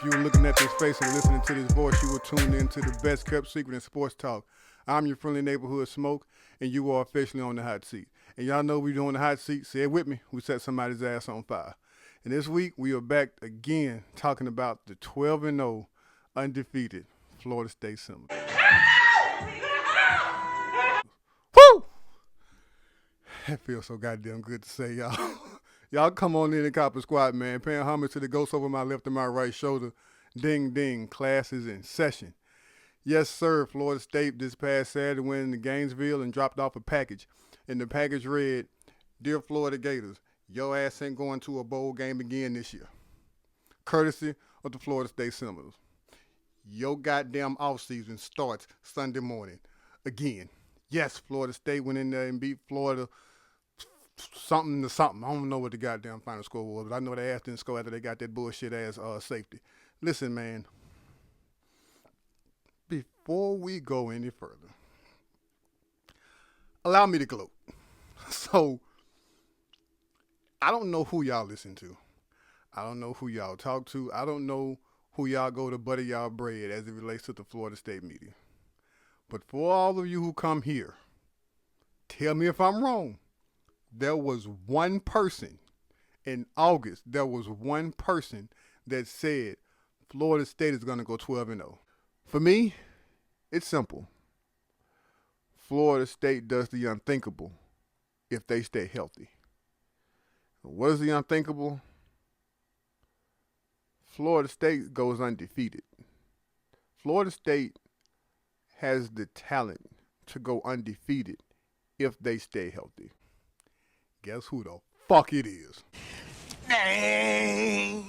If you were looking at this face and listening to this voice, you were tuned into the best kept secret in sports talk. I'm your friendly neighborhood Smoke, and you are officially on the hot seat. And y'all know we doing the hot seat. Say it with me. We set somebody's ass on fire. And this week we are back again talking about the 12-0 undefeated Florida State Seminoles. Woo! That feels so goddamn good to say, y'all. Y'all come on in and cop a squat, man. Paying homage to the ghost over my left and my right shoulder. Ding, ding. Classes in session. Yes, sir. Florida State this past Saturday went into Gainesville and dropped off a package. And the package read, "Dear Florida Gators, your ass ain't going to a bowl game again this year." Courtesy of the Florida State Seminoles. Your goddamn offseason starts Sunday morning. Again. Yes, Florida State went in there and beat Florida something to something. I don't know what the goddamn final score was, but I know they asked didn't score after they got that bullshit ass safety. Listen, man. Before we go any further, allow me to gloat. So, I don't know who y'all listen to. I don't know who y'all talk to. I don't know who y'all go to butter y'all bread as it relates to the Florida State media. But for all of you who come here, tell me if I'm wrong. There was one person in August, there was one person that said Florida State is going to go 12-0. For me, it's simple. Florida State does the unthinkable if they stay healthy. What is the unthinkable? Florida State goes undefeated. Florida State has the talent to go undefeated if they stay healthy. Guess who the fuck it is? I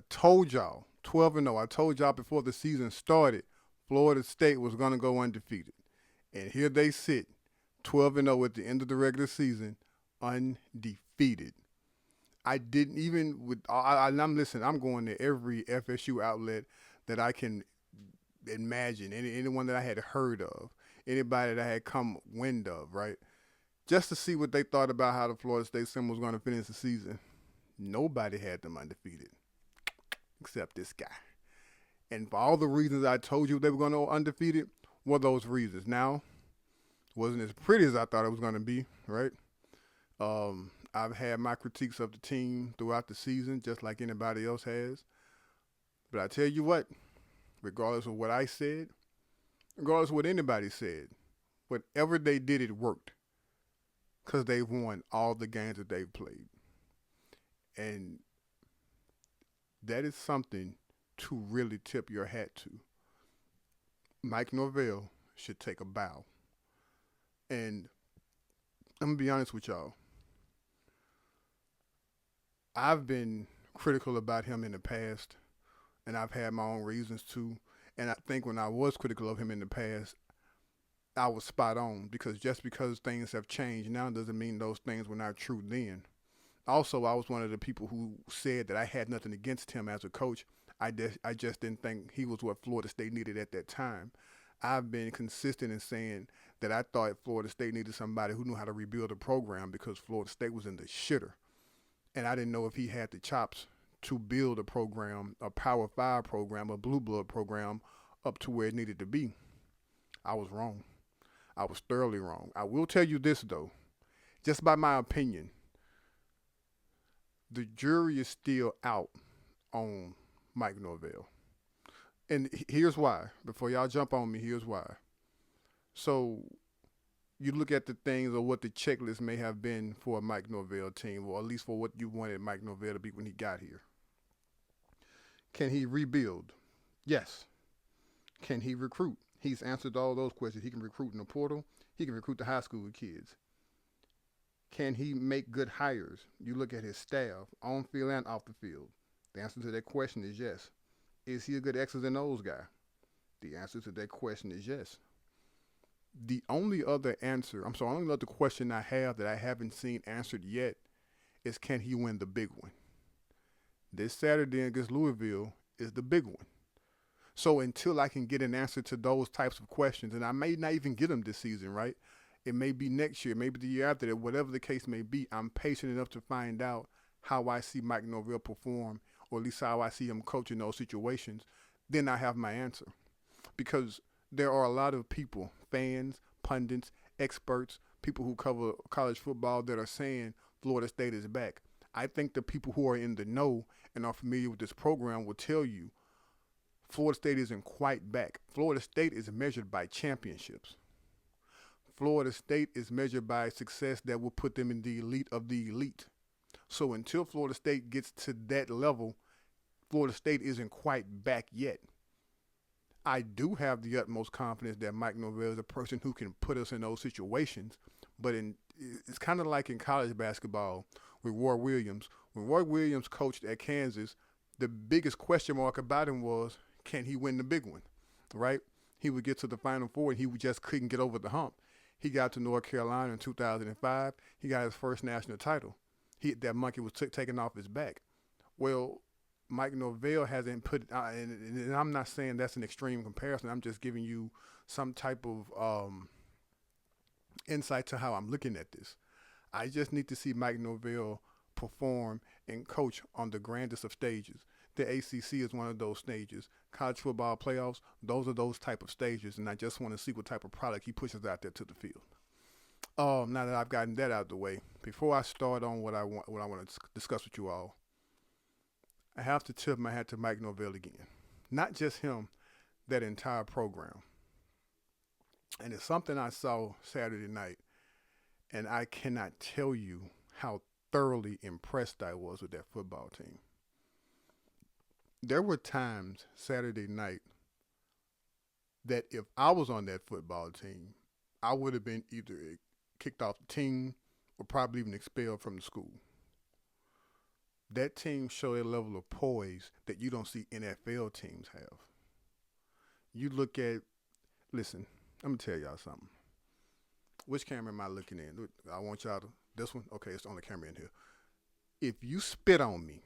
told y'all, 12-0. I told y'all before the season started, Florida State was going to go undefeated. And here they sit, 12-0 at the end of the regular season, undefeated. I didn't even, I'm listening, I'm going to every FSU outlet that I can imagine, anyone that I had heard of, anybody that I had come wind of, right? Just to see what they thought about how the Florida State Seminoles was going to finish the season. Nobody had them undefeated except this guy. And for all the reasons I told you they were going to go undefeated, were those reasons. Now, it wasn't as pretty as I thought it was going to be, right? I've had my critiques of the team throughout the season, just like anybody else has. But I tell you what, regardless of what I said, regardless of what anybody said, whatever they did, it worked. Because they've won all the games that they've played. And that is something to really tip your hat to. Mike Norvell should take a bow. And I'm going to be honest with y'all. I've been critical about him in the past, and I've had my own reasons too. And I think when I was critical of him in the past, I was spot on, because just because things have changed now doesn't mean those things were not true then. Also, I was one of the people who said that I had nothing against him as a coach. I just didn't think he was what Florida State needed at that time. I've been consistent in saying that I thought Florida State needed somebody who knew how to rebuild a program, because Florida State was in the shitter. And I didn't know if he had the chops to build a program, a Power 5 program, a Blue Blood program, up to where it needed to be. I was wrong. I was thoroughly wrong. I will tell you this, though, just by my opinion, the jury is still out on Mike Norvell. And here's why. Before y'all jump on me, here's why. So you look at the things or what the checklist may have been for a Mike Norvell team, or at least for what you wanted Mike Norvell to be when he got here. Can he rebuild? Yes. Can he recruit? He's answered all those questions. He can recruit in the portal. He can recruit the high school kids. Can he make good hires? You look at his staff, on field and off the field. The answer to that question is yes. Is he a good X's and O's guy? The answer to that question is yes. The only other question I have that I haven't seen answered yet is, can he win the big one? This Saturday against Louisville is the big one. So until I can get an answer to those types of questions, and I may not even get them this season, right? It may be next year, maybe the year after that, whatever the case may be, I'm patient enough to find out how I see Mike Norvell perform or at least how I see him coaching those situations, then I have my answer. Because there are a lot of people, fans, pundits, experts, people who cover college football that are saying Florida State is back. I think the people who are in the know and are familiar with this program will tell you Florida State isn't quite back. Florida State is measured by championships. Florida State is measured by success that will put them in the elite of the elite. So until Florida State gets to that level, Florida State isn't quite back yet. I do have the utmost confidence that Mike Norvell is a person who can put us in those situations, but it's kind of like in college basketball with Roy Williams. When Roy Williams coached at Kansas, the biggest question mark about him was, can he win the big one, right? He would get to the Final Four and he just couldn't get over the hump. He got to North Carolina in 2005. He got his first national title. That monkey was taken off his back. Well, Mike Norvell hasn't put, and I'm not saying that's an extreme comparison. I'm just giving you some type of insight to how I'm looking at this. I just need to see Mike Norvell perform and coach on the grandest of stages. The ACC is one of those stages. College football playoffs, those are those type of stages, and I just want to see what type of product he pushes out there to the field. Now that I've gotten that out of the way, before I start on what I want to discuss with you all, I have to tip my hat to Mike Norvell again. Not just him, that entire program. And it's something I saw Saturday night, and I cannot tell you how thoroughly impressed I was with that football team. There were times Saturday night that if I was on that football team, I would have been either kicked off the team or probably even expelled from the school. That team showed a level of poise that you don't see NFL teams have. You look at, listen, I'm going to tell y'all something. Which camera am I looking in? I want y'all to, this one? Okay, it's on the camera in here. If you spit on me,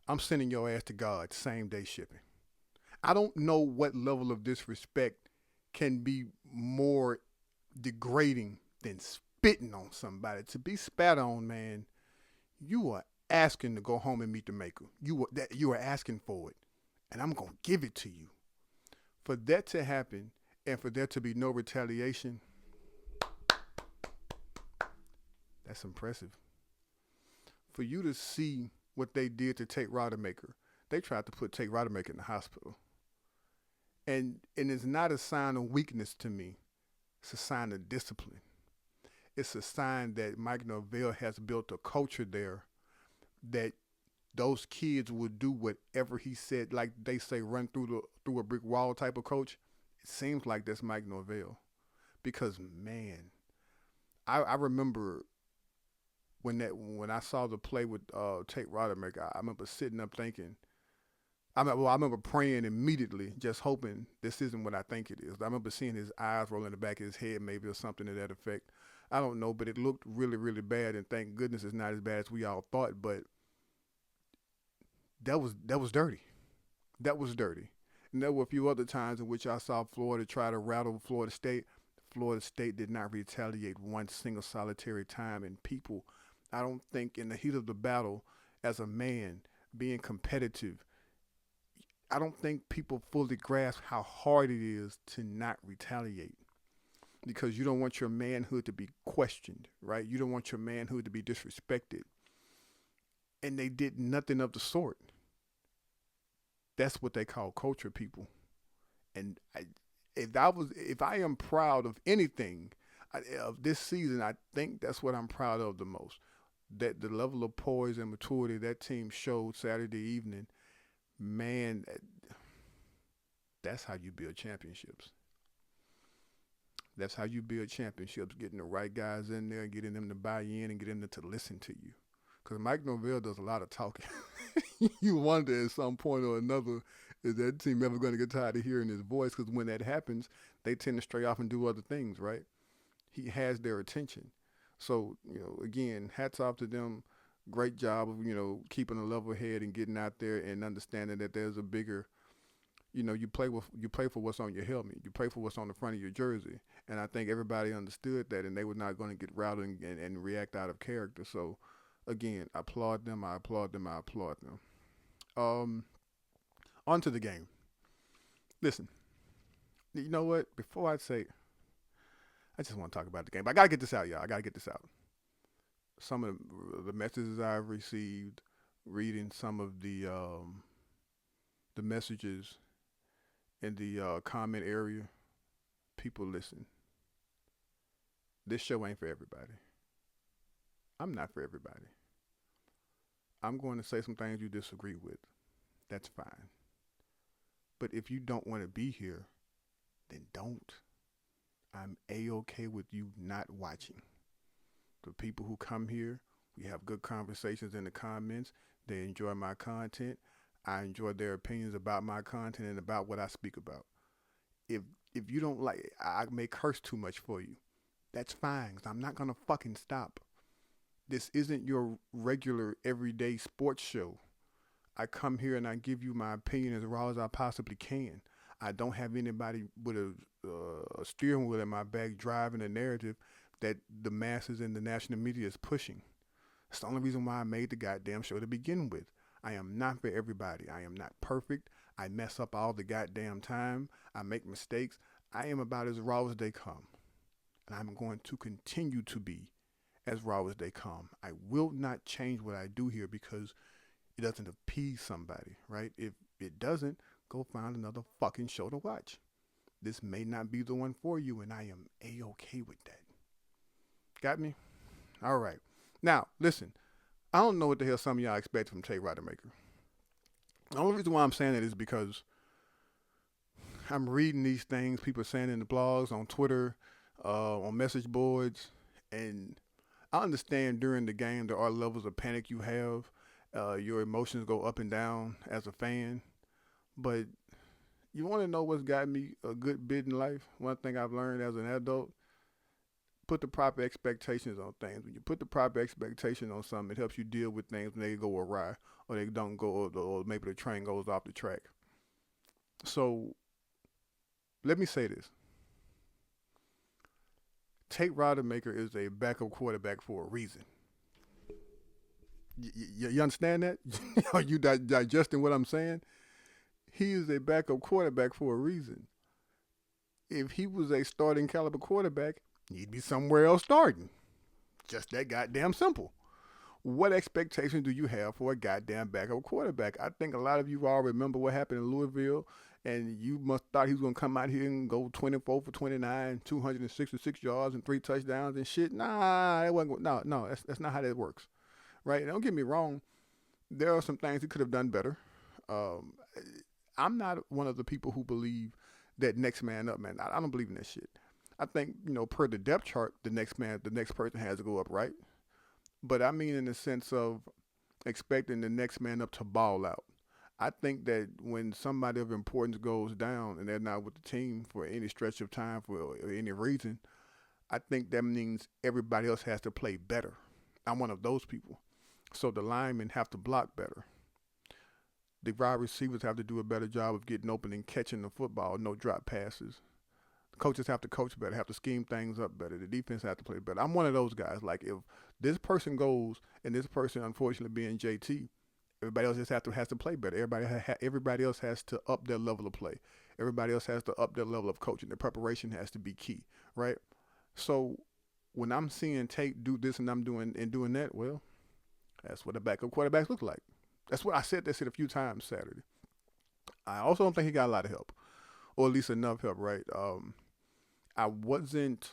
I'm sending your ass to God, same day shipping. I don't know what level of disrespect can be more degrading than spitting on somebody. To be spat on, man, you are asking to go home and meet the maker. You are asking for it, and I'm going to give it to you. For that to happen and for there to be no retaliation, that's impressive. For you to see what they did to Tate Rodemaker, they tried to put Tate Rodemaker in the hospital. And it's not a sign of weakness to me. It's a sign of discipline. It's a sign that Mike Norvell has built a culture there that those kids would do whatever he said, like they say, run through a brick wall type of coach. It seems like that's Mike Norvell. Because, man, I remember when I saw the play with Tate Rodemaker, I remember sitting up thinking, I remember praying immediately, just hoping this isn't what I think it is. I remember seeing his eyes roll in the back of his head, maybe, or something to that effect. I don't know, but it looked really, really bad, and thank goodness it's not as bad as we all thought, but that was dirty. That was dirty. And there were a few other times in which I saw Florida try to rattle Florida State. Florida State did not retaliate one single solitary time, and people, I don't think in the heat of the battle, as a man, being competitive, I don't think people fully grasp how hard it is to not retaliate, because you don't want your manhood to be questioned, right? You don't want your manhood to be disrespected. And they did nothing of the sort. That's what they call culture, people. And if I am proud of anything of this season, I think that's what I'm proud of the most. That the level of poise and maturity that team showed Saturday evening, man, that's how you build championships. That's how you build championships, getting the right guys in there, getting them to buy in and getting them to listen to you. Because Mike Norvell does a lot of talking. You wonder at some point or another, is that team ever going to get tired of hearing his voice? Because when that happens, they tend to stray off and do other things, right? He has their attention. So, again, hats off to them. Great job of, keeping a level head and getting out there and understanding that there's a bigger you play for what's on your helmet. You play for what's on the front of your jersey. And I think everybody understood that, and they were not going to get routed and react out of character. So, again, I applaud them. I applaud them. I applaud them. Um, On to the game. Listen, you know what? Before I say, I just want to talk about the game. But I gotta get this out, y'all. I gotta get this out. Some of the messages I've received, reading some of the messages in the comment area. People, listen. This show ain't for everybody. I'm not for everybody. I'm going to say some things you disagree with. That's fine. But if you don't want to be here, then don't. I'm A-OK with you not watching. The people who come here, we have good conversations in the comments. They enjoy my content. I enjoy their opinions about my content and about what I speak about. If if you don't like, I may curse too much for you. That's fine, 'cause I'm not gonna fucking stop. This isn't your regular everyday sports show. I come here and I give you my opinion as raw as I possibly can. I don't have anybody with a steering wheel in my back driving a narrative that the masses and the national media is pushing. That's the only reason why I made the goddamn show to begin with. I am not for everybody. I am not perfect. I mess up all the goddamn time. I make mistakes. I am about as raw as they come. And I'm going to continue to be as raw as they come. I will not change what I do here because it doesn't appease somebody, right? If it doesn't, go find another fucking show to watch. This may not be the one for you, and I am A-OK with that. Got me? All right. Now, listen. I don't know what the hell some of y'all expect from Tate Rodemaker. The only reason why I'm saying that is because I'm reading these things people are saying in the blogs, on Twitter, on message boards, and I understand during the game there are levels of panic you have. Your emotions go up and down as a fan. But you want to know what's got me a good bit in life? One thing I've learned as an adult, put the proper expectations on things. When you put the proper expectation on something, it helps you deal with things when they go awry or they don't go, or maybe the train goes off the track. So let me say this. Tate Rodemaker is a backup quarterback for a reason. You understand that? Are you digesting what I'm saying? He is a backup quarterback for a reason. If he was a starting caliber quarterback, he'd be somewhere else starting. Just that goddamn simple. What expectations do you have for a goddamn backup quarterback? I think a lot of you all remember what happened in Louisville, and you must thought he was going to come out here and go 24 for 29, 266 yards and 3 touchdowns and shit. Nah, that wasn't. No, that's not how that works, right? And don't get me wrong. There are some things he could have done better. I'm not one of the people who believe that next man up, man. I don't believe in that shit. I think, per the depth chart, the next person has to go up, right? But I mean in the sense of expecting the next man up to ball out. I think that when somebody of importance goes down and they're not with the team for any stretch of time for any reason, I think that means everybody else has to play better. I'm one of those people. So the linemen have to block better. The wide receivers have to do a better job of getting open and catching the football, no drop passes. The coaches have to coach better, have to scheme things up better. The defense have to play better. I'm one of those guys. Like, if this person goes and this person, unfortunately, being JT, everybody else just has to play better. Everybody else has to up their level of play. Everybody else has to up their level of coaching. The preparation has to be key, right? So when I'm seeing Tate do this and I'm doing that, well, that's what a backup quarterbacks look like. That's what I said. That shit a few times Saturday. I also don't think he got a lot of help, or at least enough help, right? I wasn't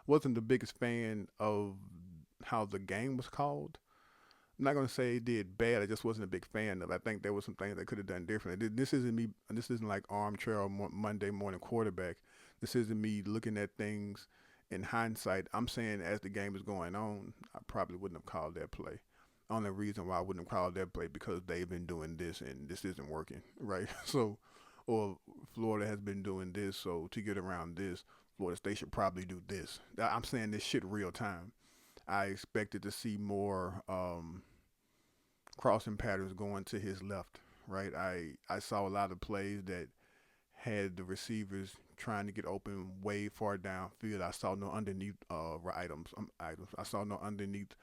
the biggest fan of how the game was called. I'm not gonna say it did bad. I just wasn't a big fan of it. I think there were some things they could have done differently. This isn't me. This isn't like armchair or Monday morning quarterback. This isn't me looking at things in hindsight. I'm saying as the game is going on, I probably wouldn't have called that play. Only reason why I wouldn't have called that play because they've been doing this and this isn't working, right? So, or Florida has been doing this, so to get around this, Florida State should probably do this. I'm saying this shit real time. I expected to see more crossing patterns going to his left, right? I saw a lot of plays that had the receivers trying to get open way far downfield. I saw no underneath items. I saw no underneath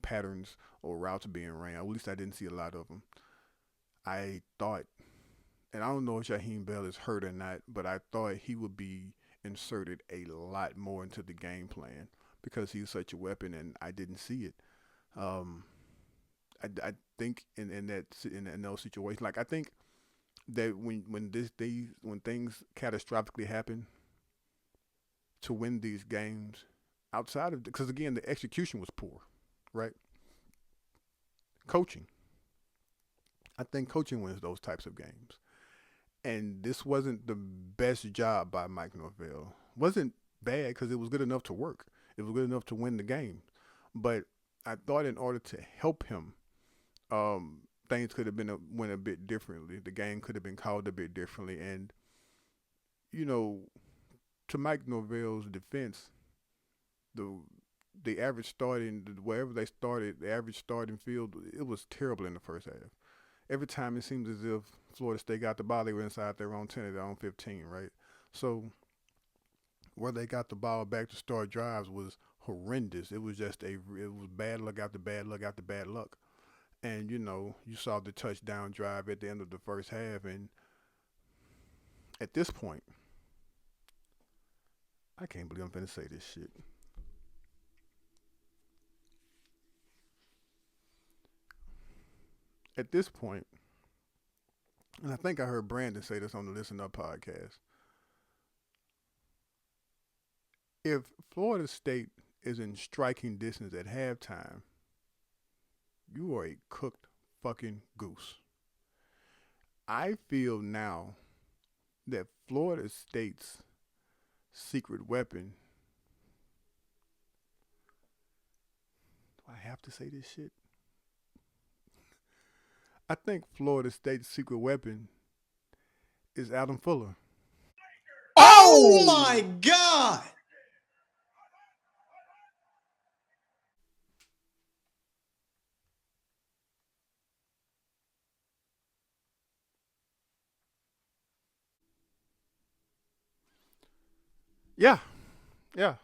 patterns or routes being ran. At least I didn't see a lot of them. I thought, and I don't know if Shaheem Bell is hurt or not, but I thought he would be inserted a lot more into the game plan because he's such a weapon, and I didn't see it. Um, I think in those situations, like I think that when things catastrophically happen to win these games, outside of because again the execution was poor, right? Coaching, I think coaching wins those types of games, and this wasn't the best job by Mike Norvell. Wasn't bad because it was good enough to work. It was good enough to win the game, but I thought in order to help him, things could have went a bit differently. The game could have been called a bit differently, and you know, to Mike Norvell's defense, the the average starting wherever they started, the average starting field, it was terrible in the first half. Every time it seemed as if Florida State got the ball, they were inside their own 10 or their own 15, right? So where they got the ball back to start drives was horrendous. It was just it was bad luck after bad luck after bad luck. And you saw the touchdown drive at the end of the first half, and at this point, I can't believe I'm finna say this shit. At this point, and I think I heard Brandon say this on the Listen Up podcast. If Florida State is in striking distance at halftime, you are a cooked fucking goose. I feel now that Florida State's secret weapon. Do I have to say this shit? I think Florida State's secret weapon is Adam Fuller. Oh my God! Yeah, yeah,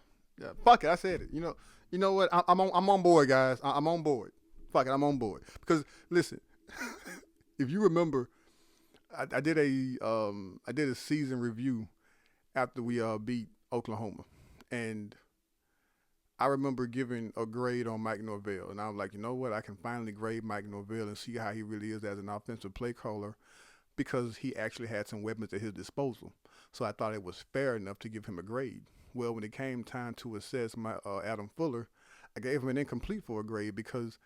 yeah. Fuck it, I said it. You know what? I'm on board, guys. I'm on board. Fuck it, I'm on board. Because listen, if you remember, I did a season review after we beat Oklahoma, and I remember giving a grade on Mike Norvell, and I was like, you know what? I can finally grade Mike Norvell and see how he really is as an offensive play caller because he actually had some weapons at his disposal. So I thought it was fair enough to give him a grade. Well, when it came time to assess my Adam Fuller, I gave him an incomplete for a grade because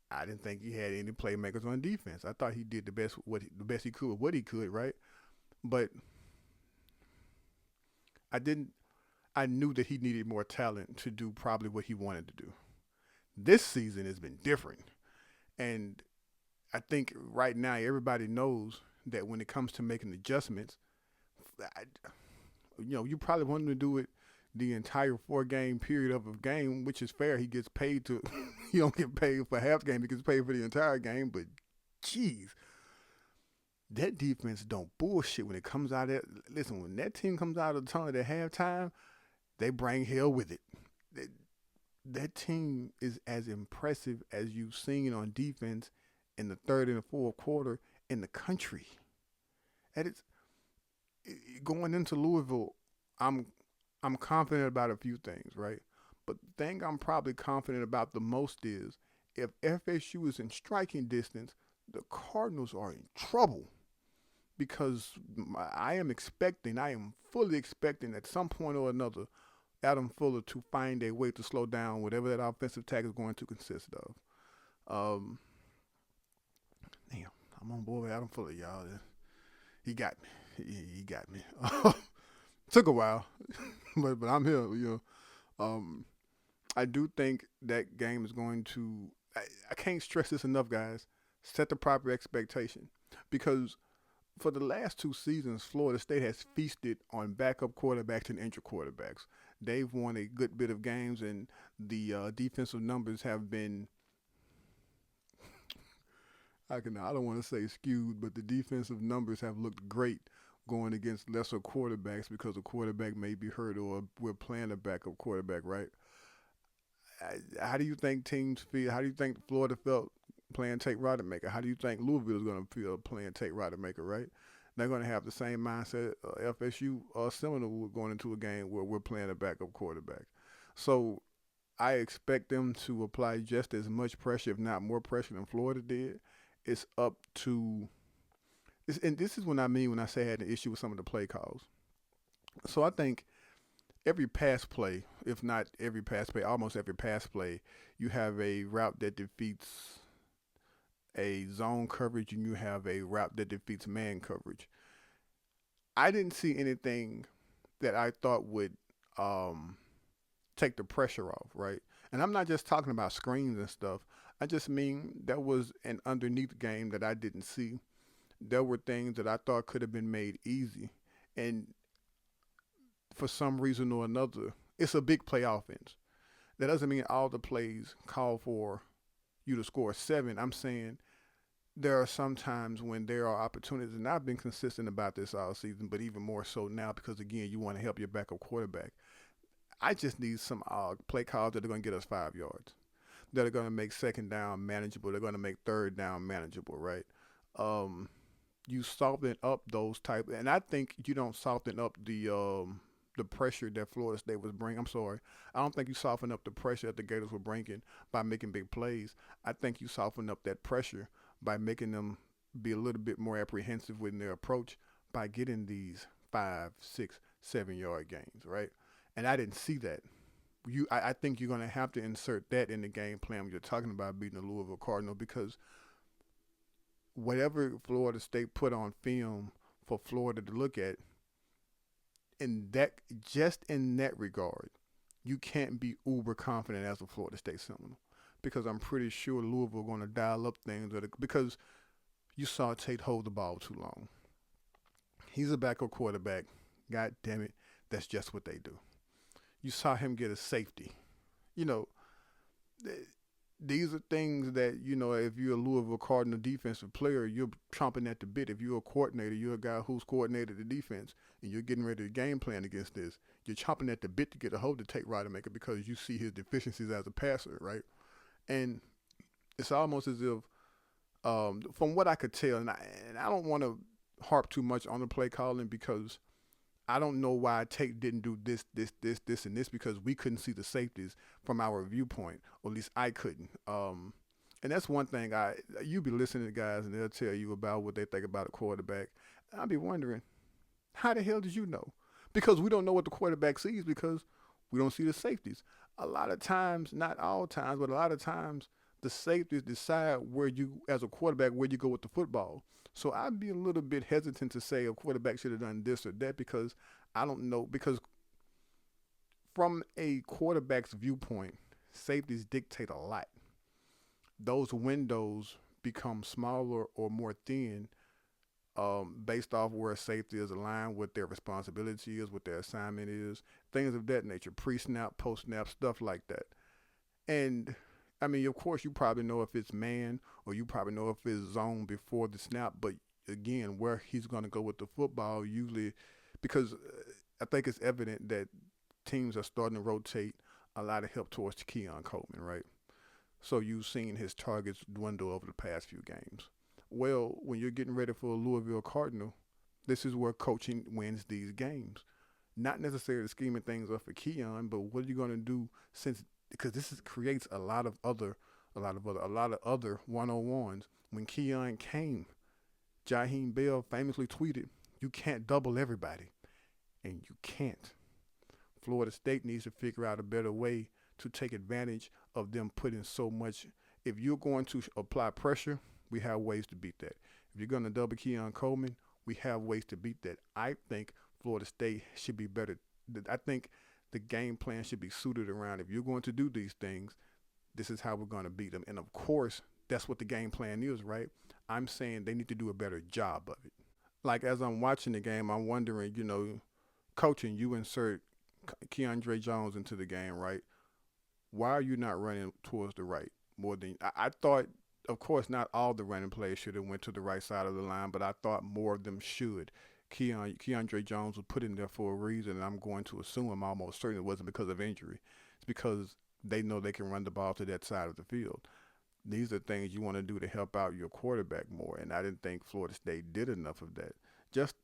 I didn't think he had any playmakers on defense. I thought he did the best he could with what he could, right? But I didn't. I knew that he needed more talent to do probably what he wanted to do. This season has been different, and I think right now everybody knows that when it comes to making adjustments, I, you probably want him to do it the entire 4 game period of a game, which is fair. He gets paid to, he don't get paid for half game. He gets paid for the entire game. But, jeez, that defense don't bullshit when it comes out of. Listen, when that team comes out of the tunnel at halftime, they bring hell with it. That, that team is as impressive as you've seen on defense in the third and the fourth quarter in the country. And it's going into Louisville. I'm I'm confident about a few things, right? But the thing I'm probably confident about the most is if FSU is in striking distance, the Cardinals are in trouble because I am fully expecting at some point or another Adam Fuller to find a way to slow down whatever that offensive attack is going to consist of. Um, damn, I'm on board with Adam Fuller, y'all. He got me. He got me. Took a while, but I'm here. Um, I do think that game is going to. I can't stress this enough, guys. Set the proper expectation because for the last 2 seasons, Florida State has feasted on backup quarterbacks and injured quarterbacks. They've won a good bit of games, and the defensive numbers have been. I don't want to say skewed, but the defensive numbers have looked great going against lesser quarterbacks because the quarterback may be hurt or we're playing a backup quarterback, right? How do you think teams feel? How do you think Florida felt playing Tate Rodemaker? How do you think Louisville is going to feel playing Tate Rodemaker, right? They're going to have the same mindset FSU or Seminole going into a game where we're playing a backup quarterback. So I expect them to apply just as much pressure, if not more pressure, than Florida did. It's up to, and this is what I mean when I say I had an issue with some of the play calls. So I think every pass play, if not every pass play, almost every pass play, you have a route that defeats a zone coverage and you have a route that defeats man coverage. I didn't see anything that I thought would um, take the pressure off, right? And I'm not just talking about screens and stuff. I just mean that was an underneath game that I didn't see. There were things that I thought could have been made easy. And for some reason or another, it's a big play offense. That doesn't mean all the plays call for you to score seven. I'm saying there are some times when there are opportunities, and I've been consistent about this all season, but even more so now because, again, you want to help your backup quarterback. I just need some play calls that are going to get us 5 yards, that are going to make second down manageable. They're going to make third down manageable, right? You soften up those type, and I think you don't soften up the pressure that Florida State was bringing. I'm sorry, I don't think you soften up the pressure that the Gators were bringing by making big plays. I think you soften up that pressure by making them be a little bit more apprehensive in their approach by getting these 5, 6, 7 yard gains, right? And I didn't see that. I think you're going to have to insert that in the game plan when you're talking about beating the Louisville Cardinal because whatever Florida State put on film for Florida to look at, in that just in that regard, you can't be uber confident as a Florida State Seminole because I'm pretty sure Louisville going to dial up things because you saw Tate hold the ball too long. He's a backup quarterback. God damn it, that's just what they do. You saw him get a safety. You know, these are things that, if you're a Louisville Cardinal defensive player, you're chomping at the bit. If you're a coordinator, you're a guy who's coordinated the defense, and you're getting ready to game plan against this, you're chomping at the bit to get a hold to Tate Rodemaker because you see his deficiencies as a passer, right? And it's almost as if, from what I could tell, and I don't want to harp too much on the play calling because I don't know why Tate didn't do this, and this because we couldn't see the safeties from our viewpoint, or at least I couldn't. And that's one thing you be listening to guys and they'll tell you about what they think about a quarterback. I'll be wondering, how the hell did you know? Because we don't know what the quarterback sees because we don't see the safeties. A lot of times, not all times, but a lot of times, the safeties decide where you, as a quarterback, where you go with the football. So I'd be a little bit hesitant to say a quarterback should have done this or that because I don't know. Because from a quarterback's viewpoint, safeties dictate a lot. Those windows become smaller or more thin based off where a safety is aligned, what their responsibility is, what their assignment is, things of that nature, pre-snap, post-snap, stuff like that. And I mean, of course, you probably know if it's man or you probably know if it's zone before the snap. But again, where he's going to go with the football usually, because I think it's evident that teams are starting to rotate a lot of help towards Keon Coleman, right? So you've seen his targets dwindle over the past few games. Well, when you're getting ready for a Louisville Cardinal, this is where coaching wins these games. Not necessarily scheming things up for Keon, but what are you going to do because creates a lot of other one-on-ones. When Keon came, Jaheim Bell famously tweeted, "You can't double everybody," and you can't. Florida State needs to figure out a better way to take advantage of them putting so much. If you're going to apply pressure, we have ways to beat that. If you're going to double Keon Coleman, we have ways to beat that. I think Florida State should be better. I think the game plan should be suited around if you're going to do these things, this is how we're going to beat them. And of course, that's what the game plan is, right? I'm saying they need to do a better job of it. Like as I'm watching the game, I'm wondering, coaching, you insert Keandre Jones into the game, right? Why are you not running towards the right more than I thought? of course, not all the running plays should have went to the right side of the line, but I thought more of them should. Keandre Jones was put in there for a reason, and I'm going to assume, I'm almost certain it wasn't because of injury. It's because they know they can run the ball to that side of the field. These are things you want to do to help out your quarterback more, and I didn't think Florida State did enough of that. Just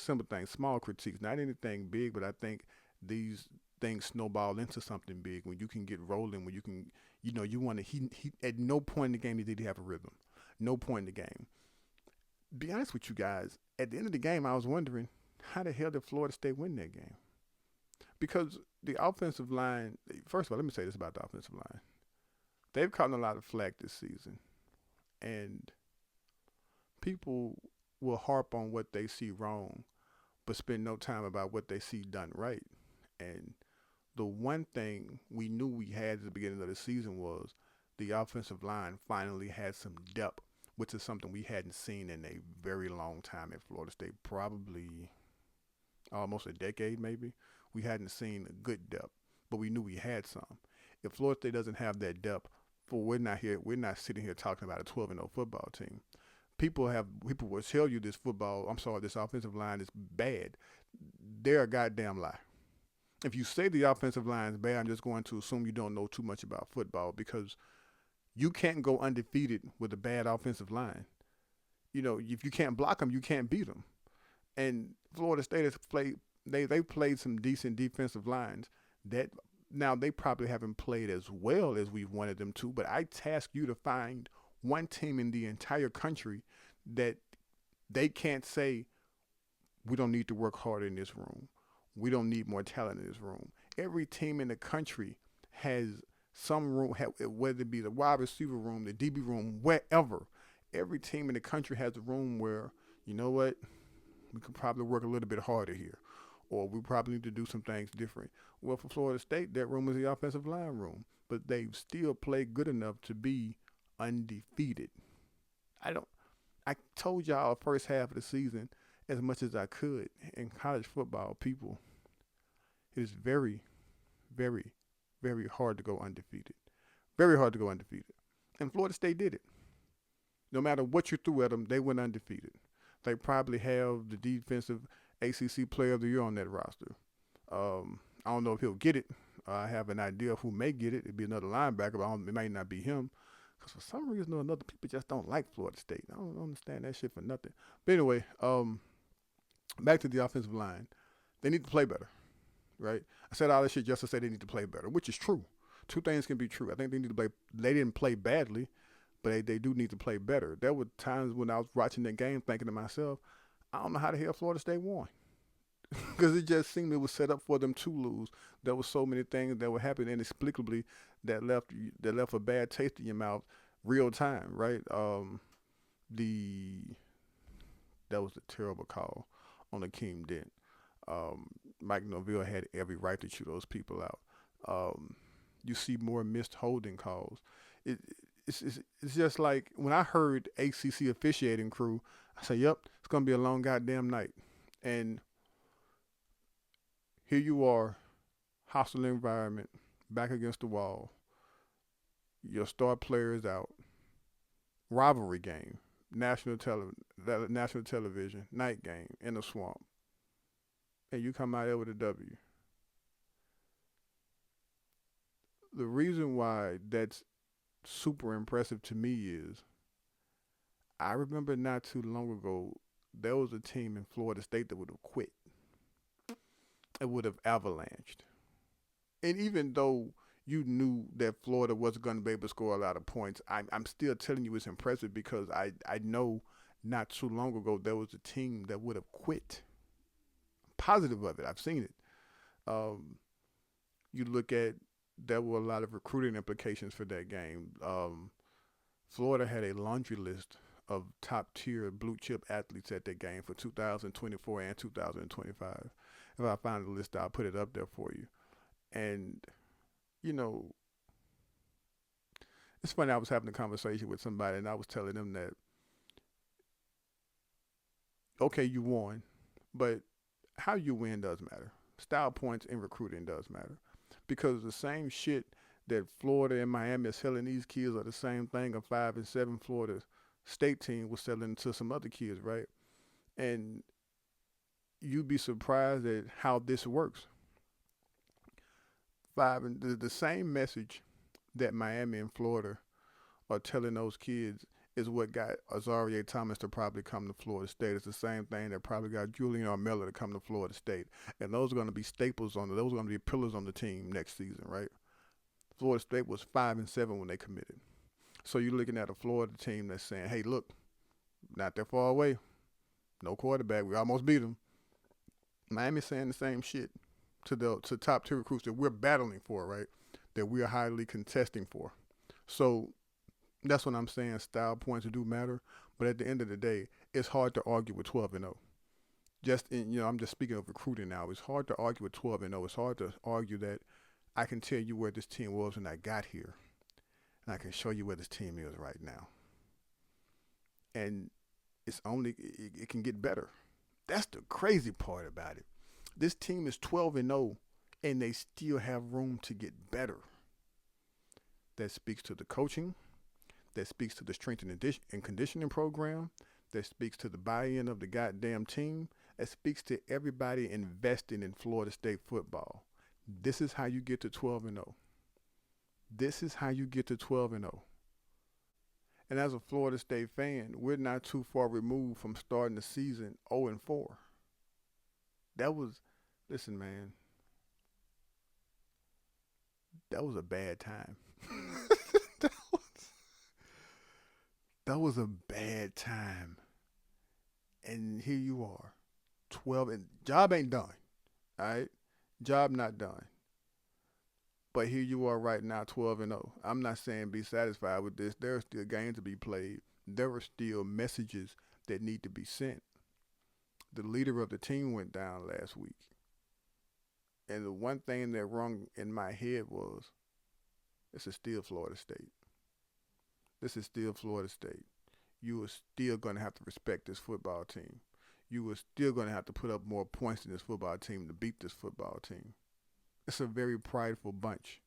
simple things, small critiques, not anything big, but I think these things snowball into something big when you can get rolling, when you can, you want to. He at no point in the game did he have a rhythm, no point in the game. Be honest with you guys, at the end of the game, I was wondering how the hell did Florida State win that game? Because the offensive line, first of all, let me say this about the offensive line. They've caught a lot of flack this season, and people will harp on what they see wrong, but spend no time about what they see done right. And the one thing we knew we had at the beginning of the season was the offensive line finally had some depth, which is something we hadn't seen in a very long time at Florida State, probably almost a decade maybe. We hadn't seen a good depth, but we knew we had some. If Florida State doesn't have that depth, we're not sitting here talking about a 12-0 football team. People will tell you this offensive line is bad. They're a goddamn lie. If you say the offensive line is bad, I'm just going to assume you don't know too much about football, because you can't go undefeated with a bad offensive line. If you can't block them, you can't beat them. And Florida State has played. They played some decent defensive lines that now they probably haven't played as well as we wanted them to. But I task you to find one team in the entire country that they can't say we don't need to work harder in this room. We don't need more talent in this room. Every team in the country has some room, whether it be the wide receiver room, the DB room, wherever. Every team in the country has a room where, you know what, we could probably work a little bit harder here, or we probably need to do some things different. Well, for Florida State, that room is the offensive line room, but they've still played good enough to be undefeated. I told y'all first half of the season as much as I could. In college football, people, it is very, very, very hard to go undefeated. Very hard to go undefeated. And Florida State did it. No matter what you threw at them, they went undefeated. They probably have the defensive ACC Player of the Year on that roster. I don't know if he'll get it. I have an idea of who may get it. It'd be another linebacker, but it might not be him. Because for some reason or another, people just don't like Florida State. I don't understand that shit for nothing. But anyway, back to the offensive line. They need to play better, right? I said all this shit just to say they need to play better, which is true. Two things can be true. I think they need to play. They didn't play badly, but they do need to play better. There were times when I was watching that game thinking to myself, I don't know how the hell Florida State won. Because it just seemed it was set up for them to lose. There were so many things that were happening inexplicably that left a bad taste in your mouth real time, right? That was a terrible call on Akeem Dent. Mike Norvell had every right to chew those people out. You see more missed holding calls. It's just like when I heard ACC officiating crew, I said, "Yep, it's gonna be a long goddamn night." And here you are, hostile environment, back against the wall. Your star player is out. Rivalry game, national television, night game in the swamp, and you come out there with a W. The reason why that's super impressive to me is I remember not too long ago there was a team in Florida State that would have quit. It would have avalanched. And even though you knew that Florida wasn't going to be able to score a lot of points, I'm still telling you it's impressive because I know not too long ago there was a team that would have quit. I'm positive of it. I've seen it. You look at, there were a lot of recruiting implications for that game. Florida had a laundry list of top-tier blue-chip athletes at that game for 2024 and 2025. If I find the list, I'll put it up there for you. And, it's funny, I was having a conversation with somebody, and I was telling them that, okay, you won, but how you win does matter. Style points in recruiting does matter. Because the same shit that Florida and Miami are selling these kids are the same thing a 5-7 Florida State team was selling to some other kids, right? And you'd be surprised at how this works. The same message that Miami and Florida are telling those kids is what got Azaria Thomas to probably come to Florida State. It's the same thing that probably got Julian Armella to come to Florida State. And those are going to be staples on those are going to be pillars on the team next season, right? Florida State was 5-7 when they committed. So you're looking at a Florida team that's saying, hey, look, not that far away. No quarterback. We almost beat them. Miami's saying the same shit to top tier recruits that we're battling for, right? That we're highly contesting for. So that's what I'm saying. Style points do matter, but at the end of the day, it's hard to argue with 12-0. I'm just speaking of recruiting now. It's hard to argue with 12-0. It's hard to argue that I can tell you where this team was when I got here, and I can show you where this team is right now. And it can get better. That's the crazy part about it. This team is 12-0, and they still have room to get better. That speaks to the coaching. That speaks to the strength and conditioning program. That speaks to the buy-in of the goddamn team. That speaks to everybody investing in Florida State football. This is how you get to 12-0. This is how you get to 12-0. And as a Florida State fan, we're not too far removed from starting the season 0-4. Listen, man, that was a bad time. That was a bad time. And here you are, 12, and job ain't done, all right? Job not done. But here you are right now, 12-0. I'm not saying be satisfied with this. There are still games to be played. There are still messages that need to be sent. The leader of the team went down last week. And the one thing that rung in my head was, this is still Florida State. This is still Florida State. You are still going to have to respect this football team. You are still going to have to put up more points than this football team to beat this football team. It's a very prideful bunch.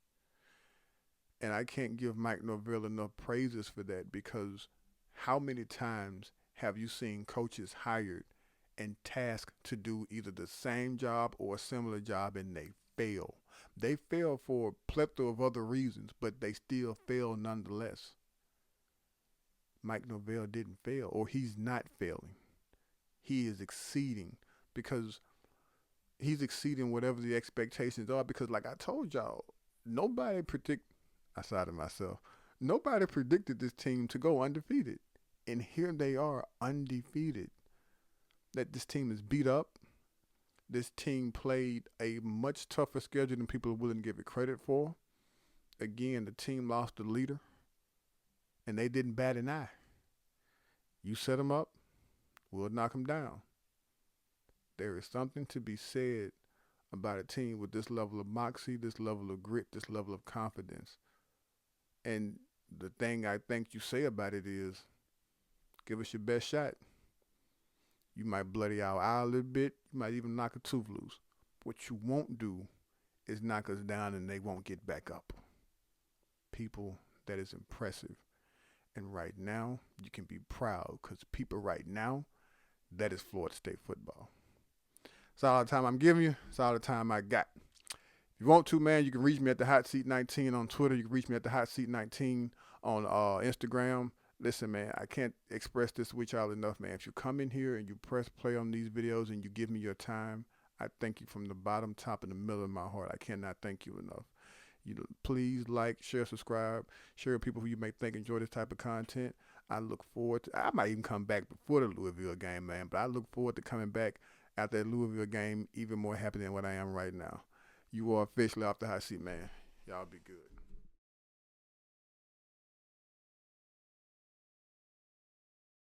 And I can't give Mike Norvell enough praises for that, because how many times have you seen coaches hired and tasked to do either the same job or a similar job and they fail? They fail for a plethora of other reasons, but they still fail nonetheless. Mike Norvell didn't fail, or he's not failing. He is exceeding, because he's exceeding whatever the expectations are, because like I told y'all, outside of myself, nobody predicted this team to go undefeated. And here they are, undefeated. That this team is beat up. This team played a much tougher schedule than people are willing to give it credit for. Again, the team lost the leader, and they didn't bat an eye. You set them up, we'll knock them down. There is something to be said about a team with this level of moxie, this level of grit, this level of confidence. And the thing I think you say about it is, give us your best shot. You might bloody our eye a little bit. You might even knock a tooth loose. What you won't do is knock us down and they won't get back up. People, that is impressive. And right now, you can be proud, because people right now, that is Florida State football. That's all the time I'm giving you. That's all the time I got. If you want to, man, you can reach me at the Hot Seat 19 on Twitter. You can reach me at the Hot Seat 19 on Instagram. Listen, man, I can't express this with y'all enough, man. If you come in here and you press play on these videos and you give me your time, I thank you from the bottom, top, and the middle of my heart. I cannot thank you enough. Please like, share, subscribe, share with people who you may think enjoy this type of content. I look forward to, I might even come back before the Louisville game, man, but I look forward to coming back after that Louisville game even more happy than what I am right now. You are officially off the hot seat, man. Y'all be good.